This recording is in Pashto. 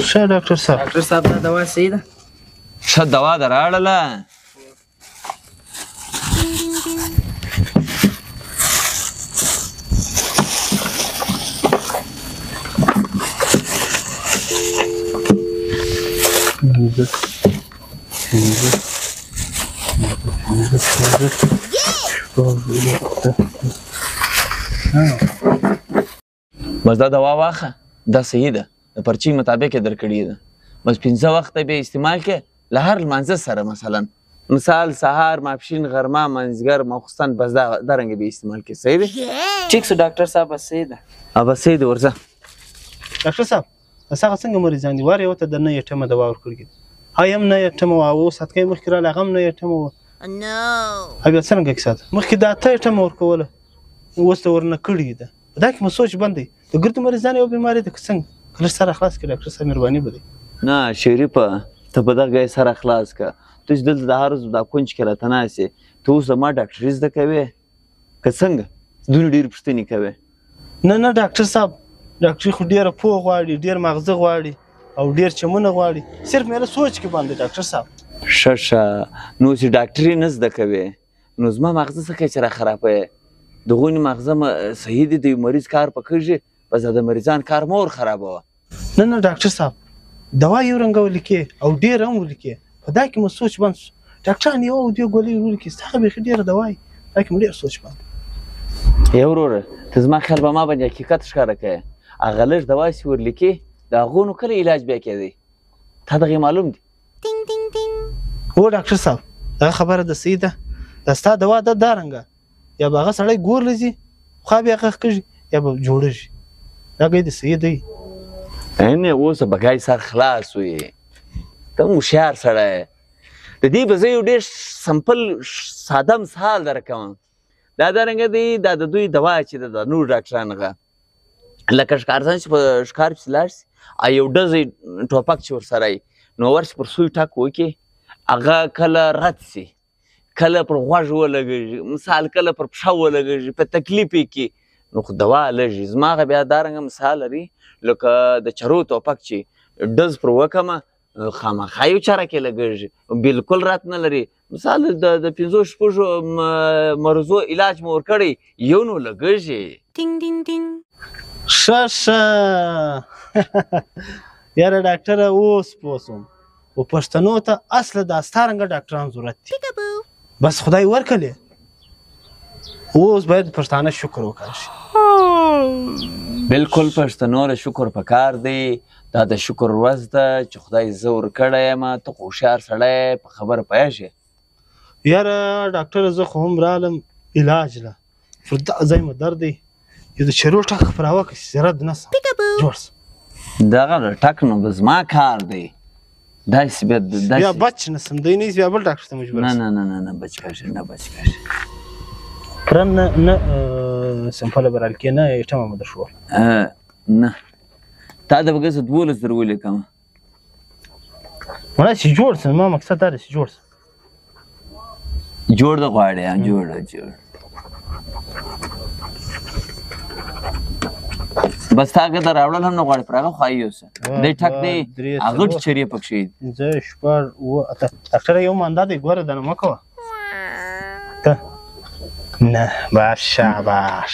ښه ډاکټر صاحب. ډاکټر صاحب دا دوا صحیح ده؟ ښه دوا در راوړله. بس دا دوا واخه، دا صحیح ده، د پرچې مطابق یې درکړې ده. بس 5 وخته به استعمال کې له هر لمانځه سره، مثلا مثال سهار، ماپښین، غرمه، منځګر، ماخوستن، بس دا رنګه به استعمال کې. صحیح ده؟ ټیک سو ډاکټر صاحب، بس صحیح ده. بس صحیح ده. ورځه ډاکټر صاحب بس هغه څنګه مریضان دي؟ وار یو ته د نه یټمه دوا ورکړي، هایم نه یټمه وه، اوس هتکې مخکې راله هغه هم نه یټمه وه. بیا څرنګه کیسه ده؟ مخکې دا اته یټمه ورکوله، اوس ته ورنه کړې ده. په دا کې مو سوچ بند دی. د ګردو مریضان یو بیماري ده که څنګه؟ که لږ سره خلاص کړي ډاکټر صاحب، مهرباني به دی. نه شریفه، ته په دغه سره خلاص که. ته چې دلته د هر ورځ دا کونج کې راته ناست یې، ته اوس زما ډاکټري زده کوې که څنګه؟ دومره ډېرې پوښتنې کوې. نه ډاکټر صاحب، ډاکټري خو ډېره پوه غواړي، ډېر ماغزه غواړي او ډېر چمونه غواړي. صرف مېره سوچ کې باندې ډاکټر صاحب. ښه نو چې ډاکټري نه زده کوې، نو زما ماغزه څه کوي چې را خرابوې؟ د غونې ماغزه صحیح دي، د یو مریض کار پکېږي، بس د مریضان کار مه ور خرابوه. نه ډاکټر صاحب، دوا یو رنګه ولیکې او ډېر هم ولیکې، په دا کې مو سوچ بند شو. ډاکټران یو او دوه ګولۍ ولیکي، ستا خو بیخي ډېره دوا یې، دا کې مو ډېر سوچ بند. ای وروره، ته زما خیال به ما باندې حقیقت ښکاره کوې. هغه لږ دوا چې ورلیکې، د هغو نو کله علاج بیا کېدی؟ تا دغې معلوم دي؟ هو ډاکټر صاحب، دغه خبره د صحیح ده. دا ستا دوا ده دا رنګه، یا به هغه سړی ګور لځي خوا بیا غږ کېږي، یا به جوړېږي. دا ګی د صحیح دی. نه اوس به ګای سر خلاص وي، ته هوښیار سړی یې. د دې به زه یو ډېر سمپل ساده مثال درکوم. دا رنګه دی، دا د دوی دوا چې ده د نور ډاکټران هغه لکه ښکارځان چې په ښکار پسې لاړ شي، یو ډزی ټوپک چې ورسره وي، نو ورشي پر سوی ټک وکړي، هغه کله رد شي، کله پر غوږ ولګېږي، مثال کله پر پښه ولګېږي، په تکلیف یې کړي، نو خو دوا لږي. زما هغه بیا دا رنګه مثال لري لکه د چرو ټوپک چې ډز پر وکړمه، خامخا یو چاره کې لګېږي، بلکل رات نه لري. مثال د 5-6 مرضو علاج مو ورکړی، یو نو لګېږي. ښه یاره ډاکټره، اوس پوه شوم. و پښتنو ته اصله دا ستا رنګه ډاکټران ضرورت دي. بس خدای ورکړلې، اوس باید پښتانه شکر وکړ شي. بلکل پښتنو له شکر پکار دی. دا د شکر ورځ ده چې خدای زه ورکړی یم. ته خو هوښیار سړی په خبره پوهېږې. یاره ډاکټره، زه خو هم رالم علاج له، پر دا ځای مو درد دی، یو د چرو ټک خو راوکړه چې رد نه سم جوړ سم. دغه ټک نو به زما کار دی. داسې بیا بچ نه سم دی، نه بیا بل ډاکټر ته مجبور سم. نه بچ کېږي، نه بچ کېږي. پره نه سمپله به رالکې، نه ایټمه مو درشول. نه تا د به ګزه 12 در ولیکم. مړه چې جوړ سم، ما مقصد دا دی چې جوړ سم. جوړ د غواړې؟ جوړ بس تا هغه در راوړل هم نه غواړې، پر هغه خوایي اوسه. دی ټک دی، هغه چرې پکښې دي. 5 6 8 ډاکټره یو مانده دی، ګوره دا نه مه کوه. نه باش شاباش.